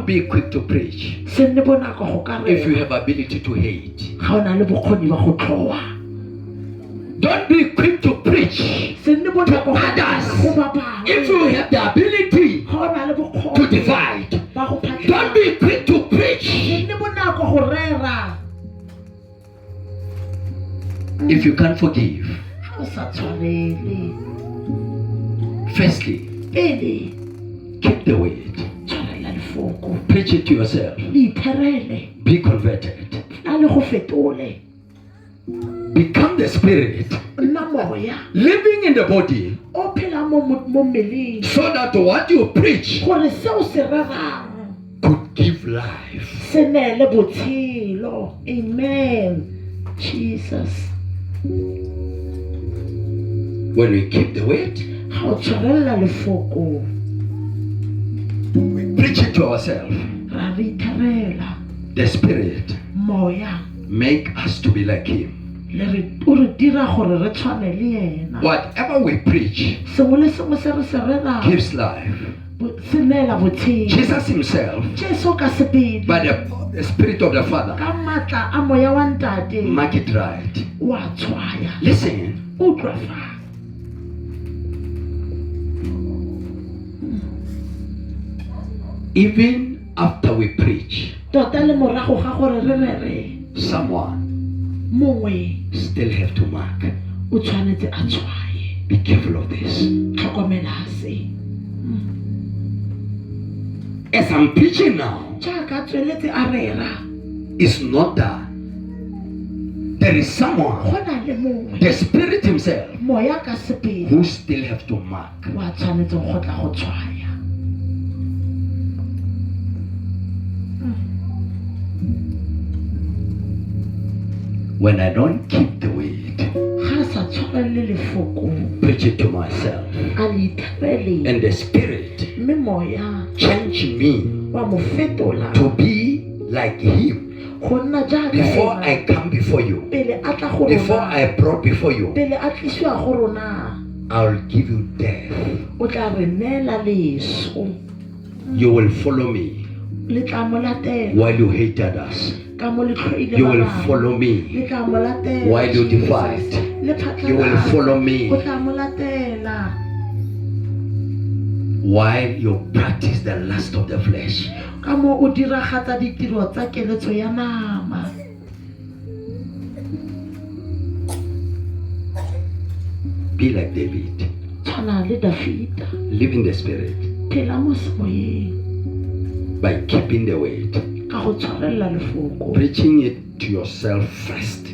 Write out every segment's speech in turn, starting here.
Don't be quick to preach if you have ability to hate. Don't be quick to preach to others if you have the ability to divide. Don't be quick to preach if you can't forgive. Firstly, keep the word. Preach it to yourself. Be converted. Become the spirit, living in the body, so that what you preach could give life. Amen. Jesus. When we keep the word, we preach it to ourselves. The spirit make us to be like him. Whatever we preach gives life. Jesus himself, by the Spirit of the Father, make it right. Listen. Even after we preach, someone still have to mark. Be careful of this. As I'm preaching now, it's not that there is someone, the Spirit himself, who still have to mark. When I don't keep the word, preach it to myself, and the Spirit change me to be like him. Before I come before you, before I brought before you, I'll give you death. You will follow me while you hate others. You will follow me while you divide. You will follow me while you practice the lust of the flesh. Be like David. Live in the Spirit by keeping the word. Preaching it to yourself first.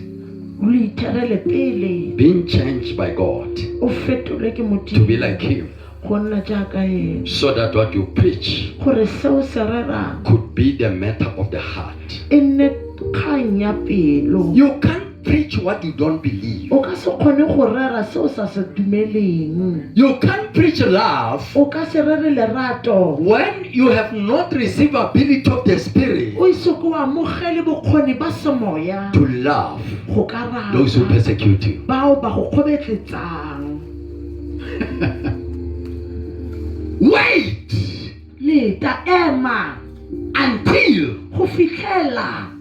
Being changed by God to be like him, so that what you preach could be the matter of the heart. You can't preach what you don't believe. You can't preach love when you have not received ability of the Spirit to love those who persecute you. Wait until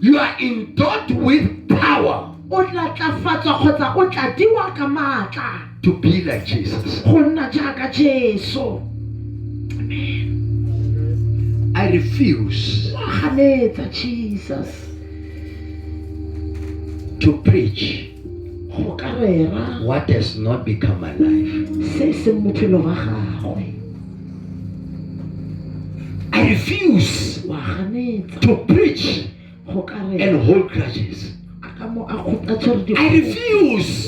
you are endowed with power to be like Jesus. I refuse to preach what has not become my life. I refuse to preach and hold grudges. I refuse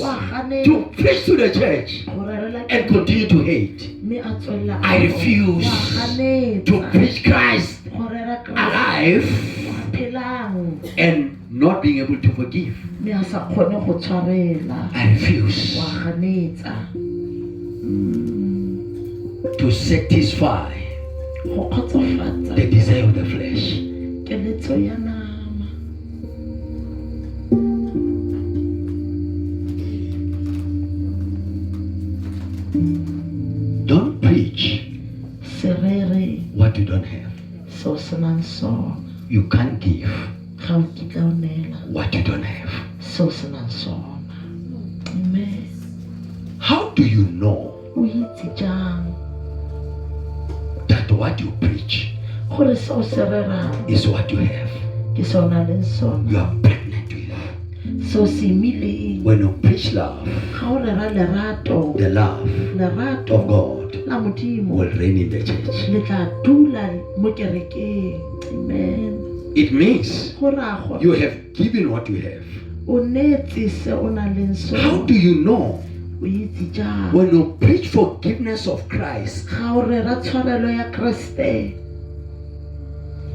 to preach to the church and continue to hate. I refuse to preach Christ alive and not being able to forgive. I refuse to satisfy the desire of the flesh. Don't preach what you don't have. You can't give what you don't have. Amen. How do you know that what you preach is what you have? You are pregnant with it. When you preach love, the love of God will reign in the church. Amen. It means you have given what you have. How do you know? When you preach forgiveness of Christ,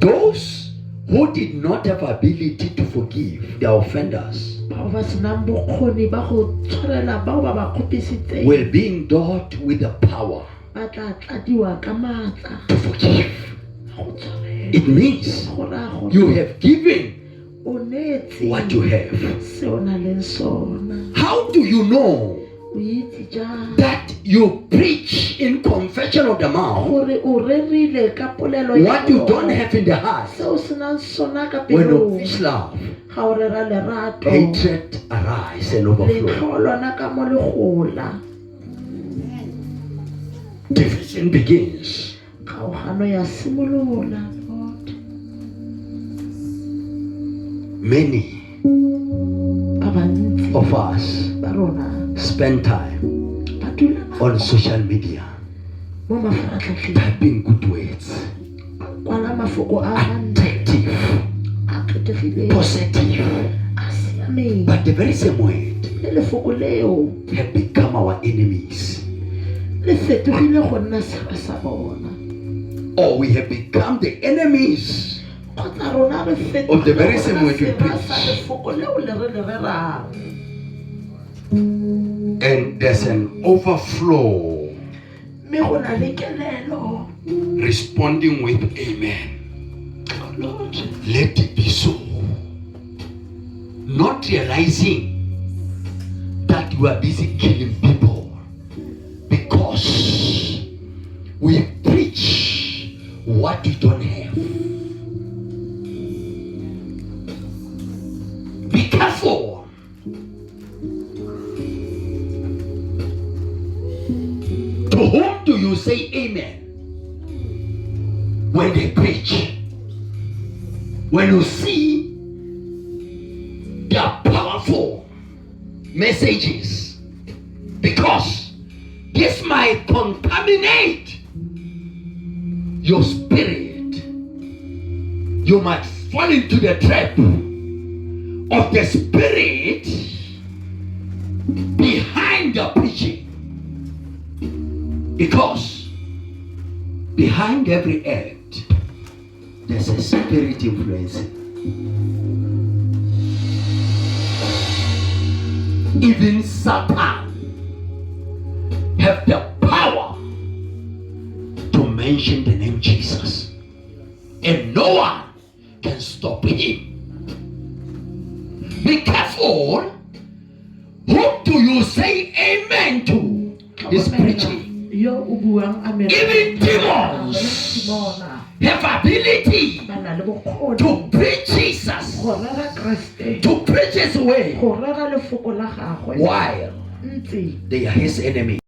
those who did not have ability to forgive their offenders will be endowed with the power to forgive. It means you have given what you have. How do you know that you preach in confession of the mouth what you don't have in the heart? When you preach love, hatred arise and overflow. Division begins. Many of us spend time on social media typing good words, attractive, positive, but the very same word have become our enemies, or we have become the enemies of the very same word we preach. And there's an overflow responding with amen. Lord, let it be so. Not realizing that you are busy killing people because we preach what you don't have. Be careful. To whom do you say amen when they preach? When you see their powerful messages, because this might contaminate your spirit. You might fall into the trap of the spirit behind the preaching. Because behind every act, there's a spirit influencing. Even Satan have the power to mention the name Jesus, and no one can stop him. Be careful. Whom do you say amen to this preaching? Even demons have ability to preach Jesus, to preach his way, while they are his enemy.